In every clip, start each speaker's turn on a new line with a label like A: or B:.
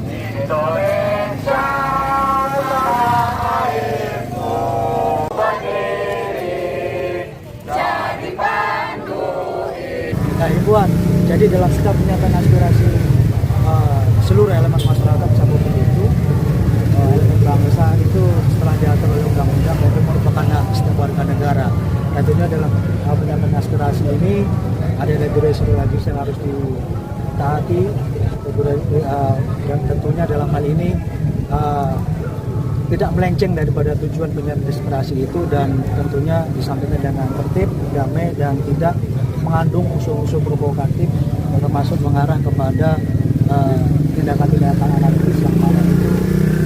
A: Indonesia airku berdiri jadi pandu.
B: Nah, himbauan. Jadi dalam setiap penyampaian aspirasi seluruh elemen masyarakat Sabubur itu, elemen bangsa itu setelah diatur oleh undang-undang dan merupakan hak setiap warga negara. Tentunya dalam penyampaian aspirasi ini ada regulasi yang harus ditaati, dan tentunya dalam hal ini tidak melenceng daripada tujuan penyampaian aspirasi itu, dan tentunya disampaikan dengan tertib, damai, dan tidak mengandung unsur-unsur provokatif, termasuk mengarah kepada tindakan-tindakan anarkis yang mana itu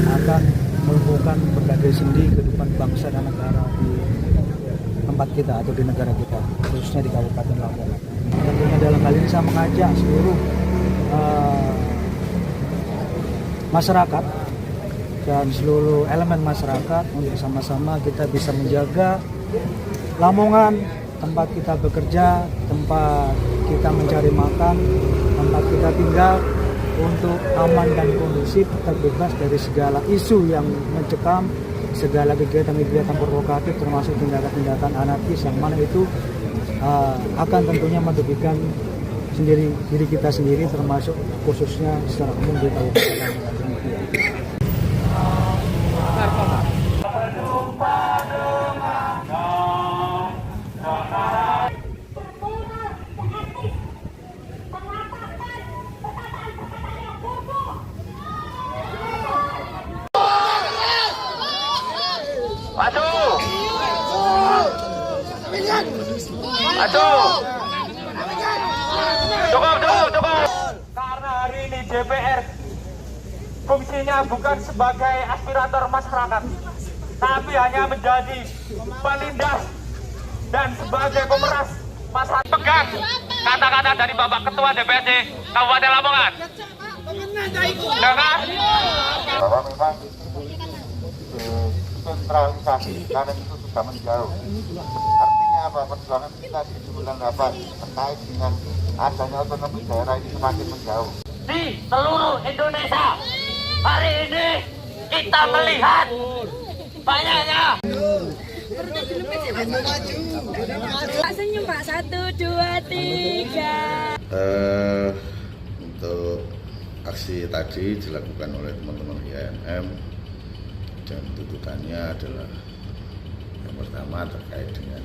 B: akan melumpuhkan berbagai sendi kehidupan bangsa dan negara di tempat kita atau di negara kita, khususnya di Kabupaten Lamongan. Tentunya dalam hal ini saya mengajak seluruh masyarakat dan seluruh elemen masyarakat untuk sama-sama kita bisa menjaga Lamongan, tempat kita bekerja, tempat kita mencari makan, tempat kita tinggal, untuk aman dan kondusif, terbebas dari segala isu yang mencekam, segala kegiatan-kegiatan provokatif, termasuk tindakan-tindakan anarkis yang mana itu akan tentunya merugikan diri kita sendiri, termasuk khususnya secara umum di Kabupaten Lamongan.
A: Maju! Maju! Cukup! Karena hari ini DPR fungsinya bukan sebagai aspirator masyarakat, tapi hanya menjadi penindas dan sebagai pemeras masyarakat. Pegang kata-kata dari Bapak Ketua DPRD Kabupaten Lamongan. Dengar? Bahwa memang sentralisasi karena itu sudah menjauh. Artinya apa? Perjuangan kita di 98 terkait dengan adanya otonomi daerah ini semakin menjauh. Di seluruh Indonesia hari ini kita melihat banyaknya.
C: Pak senyum Pak, 1, 2, 3.
D: Untuk aksi tadi dilakukan oleh teman-teman IAMM. Dan tuntutannya adalah yang pertama terkait dengan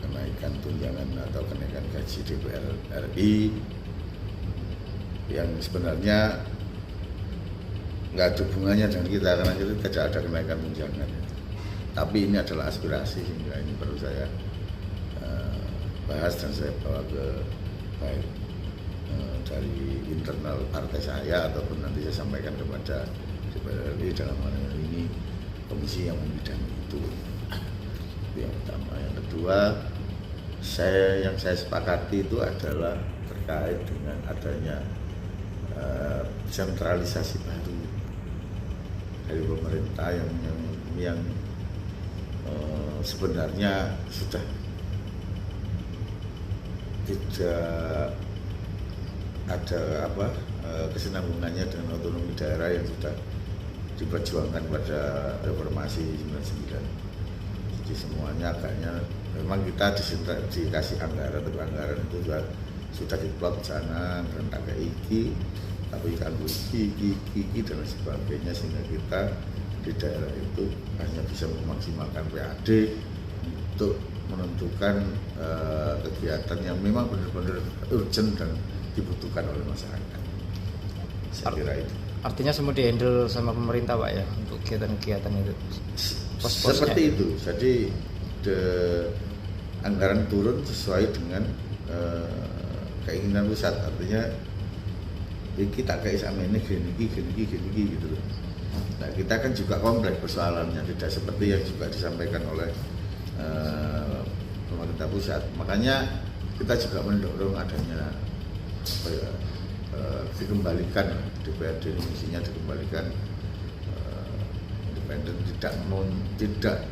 D: kenaikan tunjangan atau kenaikan gaji DPR RI yang sebenarnya nggak ada hubungannya dengan kita karena kita tidak ada kenaikan tunjangan. Tapi ini adalah aspirasi sehingga ini perlu saya bahas dan saya bawa ke baik dari internal partai saya ataupun nanti saya sampaikan kepada DPR RI dalam hal ini komisi yang membidangi itu yang pertama. Yang kedua, yang saya sepakati itu adalah terkait dengan adanya sentralisasi baru dari pemerintah yang sebenarnya sudah tidak ada kesinambungannya dengan otonomi daerah yang sudah diperjuangkan pada reformasi 99. Jadi semuanya agaknya memang kita dikasih anggaran, tapi anggaran itu sudah diplot sana dan tak kayak iki, tapi kanggo iki dan sebagainya, sehingga kita di daerah itu hanya bisa memaksimalkan PAD untuk menentukan kegiatan yang memang benar-benar urgent dan dibutuhkan oleh masyarakat. Saya kira itu.
E: Artinya semua di-handle sama pemerintah Pak ya untuk kegiatan-kegiatan itu?
D: Seperti itu. Jadi anggaran turun sesuai dengan keinginan pusat. Artinya kita kayak sama ini gini gitu loh. Nah, kita kan juga kompleks persoalannya, tidak seperti yang juga disampaikan oleh pemerintah pusat. Makanya kita juga mendorong adanya dikembalikan DPRD, fungsinya dikembalikan independen, tidak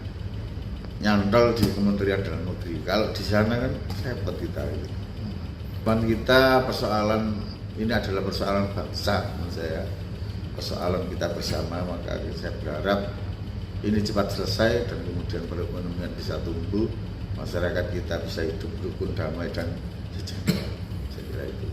D: nyantol di Kementerian Dalam Negeri. Kalau di sana kan repot kita itu. Kita persoalan ini adalah persoalan bangsa menurut saya, persoalan kita bersama. Maka saya berharap ini cepat selesai dan kemudian perekonomian bisa tumbuh, masyarakat kita bisa hidup rukun, damai dan sejahtera. Saya kira itu.